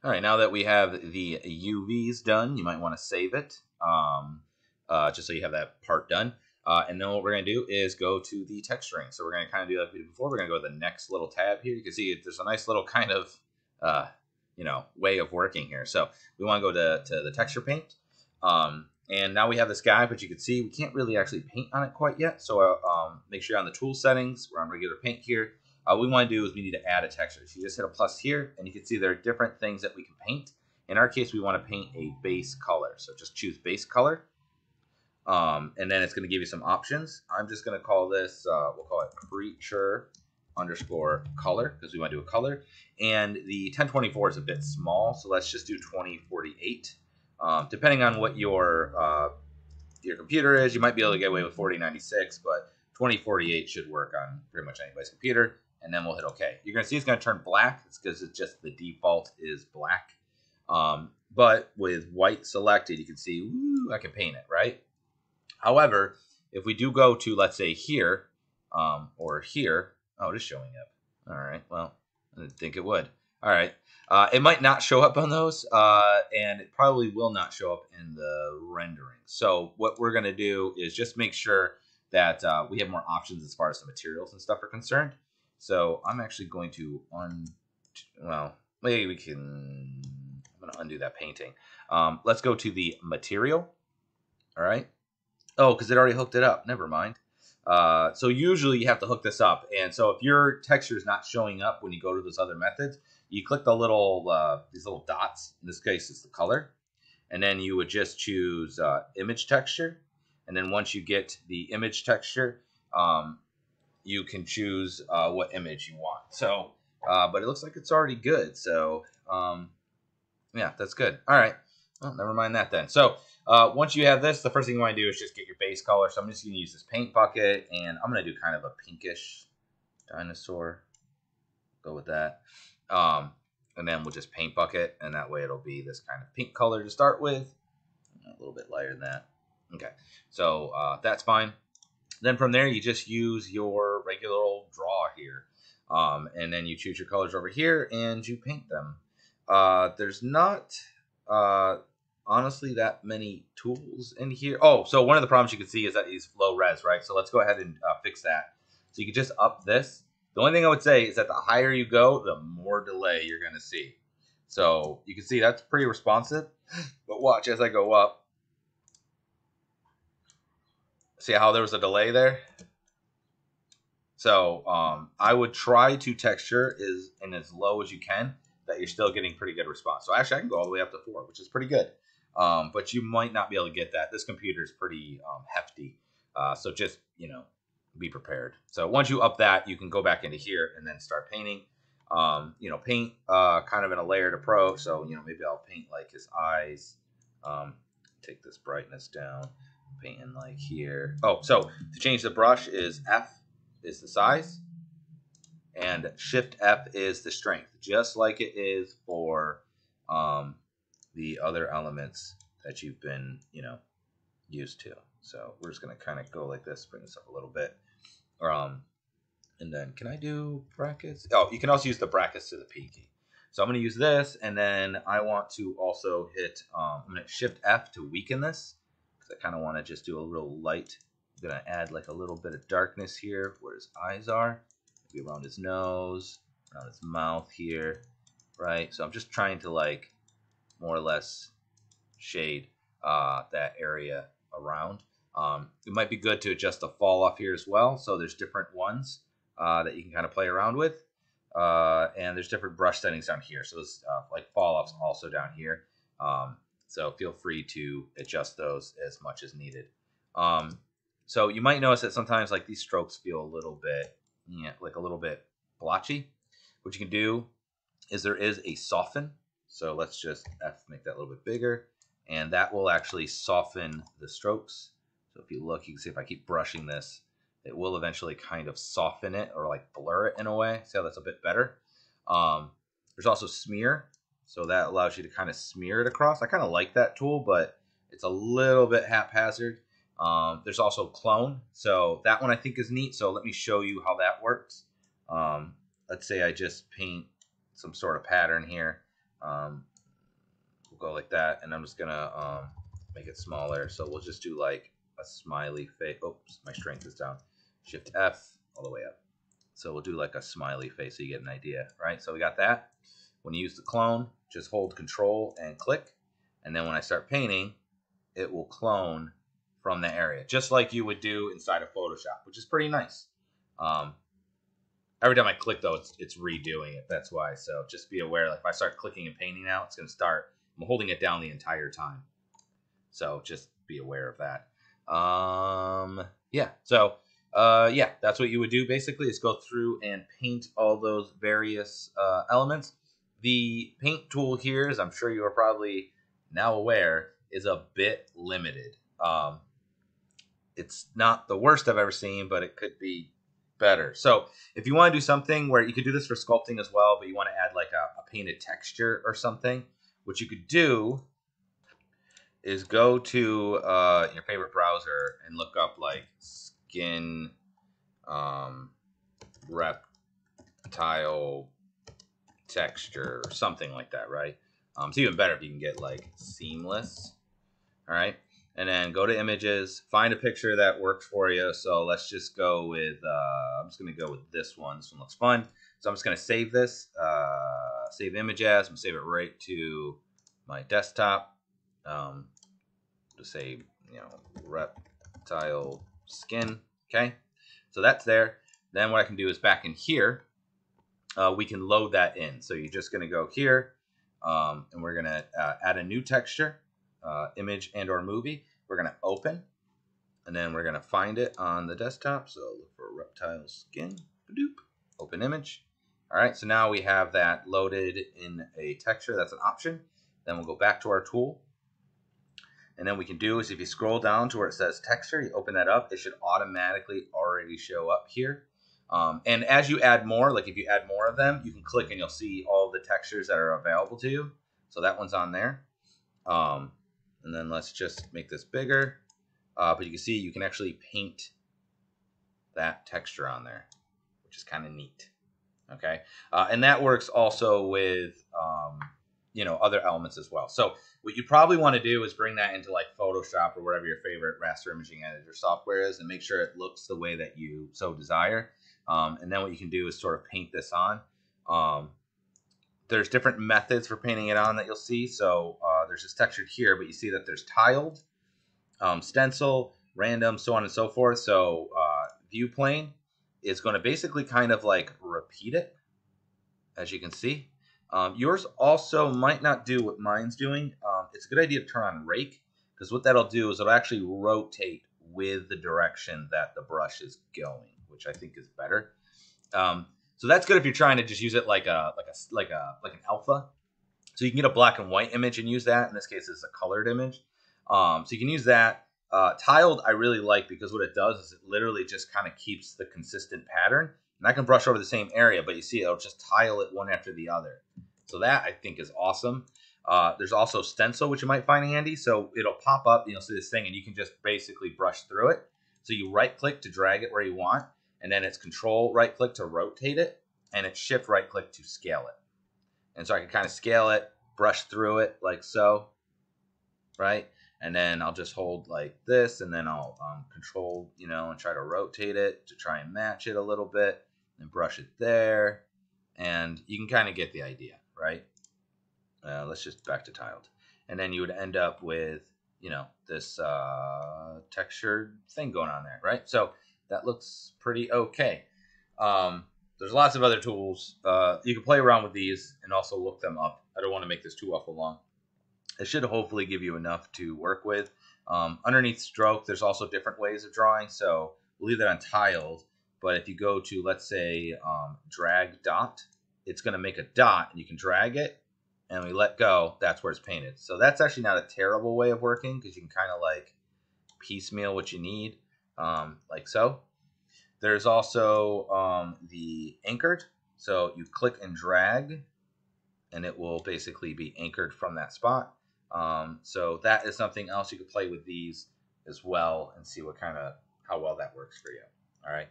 All right, now that we have the UVs done, you might want to save it, just so you have that part done. And then what we're going to do is go to the texturing. So we're going to kind of do like we did before. We're going to go to the next little tab here. You can see there's a nice little kind of, way of working here. So we want to go to the texture paint. And now we have this guy, but you can see we can't really actually paint on it quite yet. So make sure you're on the tool settings. We're on regular paint here. What we want to do is we need to add a texture. So you just hit a plus here, and you can see there are different things that we can paint. In our case, we want to paint a base color. So just choose base color. And then it's going to give you some options. I'm just going to call this, we'll call it creature underscore color, because we want to do a color. And the 1024 is a bit small, so let's just do 2048. Depending on what your computer is, you might be able to get away with 4096, but 2048 should work on pretty much anybody's computer. And then we'll hit OK. You're going to see it's going to turn black. It's because it's just the default is black. But with white selected, you can see, woo, I can paint it, right? However, if we do go to, let's say, here or here, oh, it is showing up. All right, well, I didn't think it would. All right, it might not show up on those, and it probably will not show up in the rendering. So what we're going to do is just make sure that we have more options as far as the materials and stuff are concerned. So I'm actually going to maybe we can, I'm going to undo that painting. Let's go to the material. All right. Oh, because it already hooked it up. Never mind. So usually you have to hook this up. And so if your texture is not showing up when you go to those other methods, you click the little these little dots. In this case, it's the color. And then you would just choose image texture. And then once you get the image texture, you can choose what image you want. So, but it looks like it's already good. So, yeah, that's good. All right. Well, never mind that then. So, once you have this, the first thing you want to do is just get your base color. So I'm just going to use this paint bucket, and I'm going to do kind of a pinkish dinosaur. Go with that. And then we'll just paint bucket, and that way it'll be this kind of pink color to start with. A little bit lighter than that. Okay, so that's fine. Then from there, you just use your regular old draw here. And then you choose your colors over here, and you paint them. There's not... honestly that many tools in here. Oh, so one of the problems you can see is that he's low res, right? So let's go ahead and fix that. So you can just up this. The only thing I would say is that the higher you go, the more delay you're going to see. So you can see that's pretty responsive. But watch as I go up. See how there was a delay there? So I would try to texture in as low as you can, that you're still getting pretty good response. So actually I can go all the way up to 4, which is pretty good. But you might not be able to get that. This computer is pretty hefty. So just, be prepared. So once you up that, you can go back into here and then start painting. Paint kind of in a layered approach. So, maybe I'll paint like his eyes. Take this brightness down. Paint in like here. Oh, so to change the brush is F is the size. And Shift F is the strength, just like it is for the other elements that you've been, used to. So we're just going to kind of go like this, bring this up a little bit. And then can I do brackets? Oh, you can also use the brackets to the P key. So I'm going to use this, and then I want to also hit, I'm going to Shift F to weaken this, because I kind of want to just do a real light. I'm going to add like a little bit of darkness here where his eyes are. Maybe around his nose, around his mouth here, right? So I'm just trying to like more or less shade that area around. It might be good to adjust the fall off here as well. So there's different ones that you can kind of play around with. And there's different brush settings down here. So there's like fall offs also down here. So feel free to adjust those as much as needed. So you might notice that sometimes like these strokes feel a little bit, like a little bit blotchy. What you can do is there is a soften. So let's just make that a little bit bigger, and that will actually soften the strokes. So if you look, you can see if I keep brushing this, it will eventually kind of soften it or like blur it in a way. See how that's a bit better? There's also smear. So that allows you to kind of smear it across. I kind of like that tool, but it's a little bit haphazard. There's also clone. So that one I think is neat. So let me show you how that works. Let's say I just paint some sort of pattern here. We'll go like that, and I'm just gonna make it smaller. So we'll just do like a smiley face. Oops, my strength is down. Shift F all the way up. So we'll do like a smiley face so you get an idea, right? So we got that. When you use the clone, just hold Control and click, and then when I start painting, it will clone from the area, just like you would do inside of Photoshop, which is pretty nice. Every time I click, though, it's redoing it. That's why. So just be aware. Like if I start clicking and painting now, it's going to start. I'm holding it down the entire time. So just be aware of that. Yeah. So yeah, that's what you would do basically, is go through and paint all those various elements. The paint tool here, as I'm sure you are probably now aware, is a bit limited. It's not the worst I've ever seen, but it could be better. So if you want to do something where you could do this for sculpting as well, but you want to add like a painted texture or something, what you could do is go to your favorite browser and look up like skin reptile texture or something like that, right? It's even better if you can get like seamless. All right. And then go to images, find a picture that works for you. So let's just go with, I'm just going to go with this one. This one looks fun. So I'm just going to save this, save image as, I'm going to save it right to my desktop. Just say, you know, reptile skin. Okay. So that's there. Then what I can do is back in here, we can load that in. So you're just going to go here, and we're going to add a new texture. Image and or movie. We're going to open, and then we're going to find it on the desktop. So look for reptile skin. Ba-doop. Open image. All right, so now we have that loaded in a texture. That's an option. Then we'll go back to our tool, and then we can do is if you scroll down to where it says texture, you open that up, it should automatically already show up here. And as you add more, like if you add more of them, you can click and you'll see all the textures that are available to you. So that one's on there. And then let's just make this bigger. But you can see you can actually paint that texture on there, which is kind of neat. Okay. And that works also with, you know, other elements as well. So what you probably want to do is bring that into like Photoshop or whatever your favorite raster imaging editor software is, and make sure it looks the way that you so desire. And then what you can do is sort of paint this on. There's different methods for painting it on that you'll see. So there's this textured here, but you see that there's tiled, stencil, random, so on and so forth. So view plane is going to basically kind of like repeat it, as you can see. Yours also might not do what mine's doing. It's a good idea to turn on rake, because what that'll do is it'll actually rotate with the direction that the brush is going, which I think is better. So that's good if you're trying to just use it like an alpha. So you can get a black and white image and use that. In this case, it's a colored image. So you can use that. Tiled, I really like, because what it does is it literally just kind of keeps the consistent pattern. And I can brush over the same area, but you see it'll just tile it one after the other. So that I think is awesome. There's also stencil, which you might find handy. So it'll pop up, you'll see this thing, and you can just basically brush through it. So you right click to drag it where you want, and then it's control right click to rotate it, and it's shift right click to scale it. And so I can kind of scale it, brush through it like so, right? And then I'll just hold like this, and then I'll control, you know, and try to rotate it to try and match it a little bit, and brush it there. And you can kind of get the idea, right? Let's just back to tiled. And then you would end up with, you know, this textured thing going on there, right? So that looks pretty okay. There's lots of other tools. You can play around with these and also look them up. I don't want to make this too awful long. It should hopefully give you enough to work with. Underneath stroke, there's also different ways of drawing. So we'll leave that on tiled. But if you go to, let's say, drag dot, it's going to make a dot, and you can drag it, and we let go. That's where it's painted. So that's actually not a terrible way of working, because you can kind of like piecemeal what you need, like so. There's also the anchored. So you click and drag, and it will basically be anchored from that spot. So that is something else. You could play with these as well and see what kind of, how well that works for you. All right.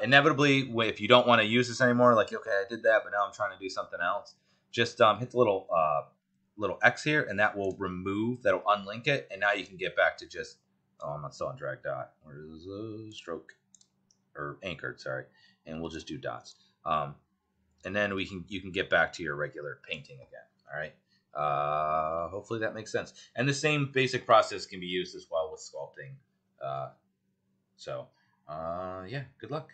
Inevitably, if you don't want to use this anymore, like, okay, I did that, but now I'm trying to do something else, just hit the little X here, and that will that'll unlink it, and now you can get back to just, I'm not still on drag dot. Where is stroke or anchored? Sorry, and we'll just do dots. And then you can get back to your regular painting again. All right. Hopefully that makes sense. And the same basic process can be used as well with sculpting. Yeah, good luck.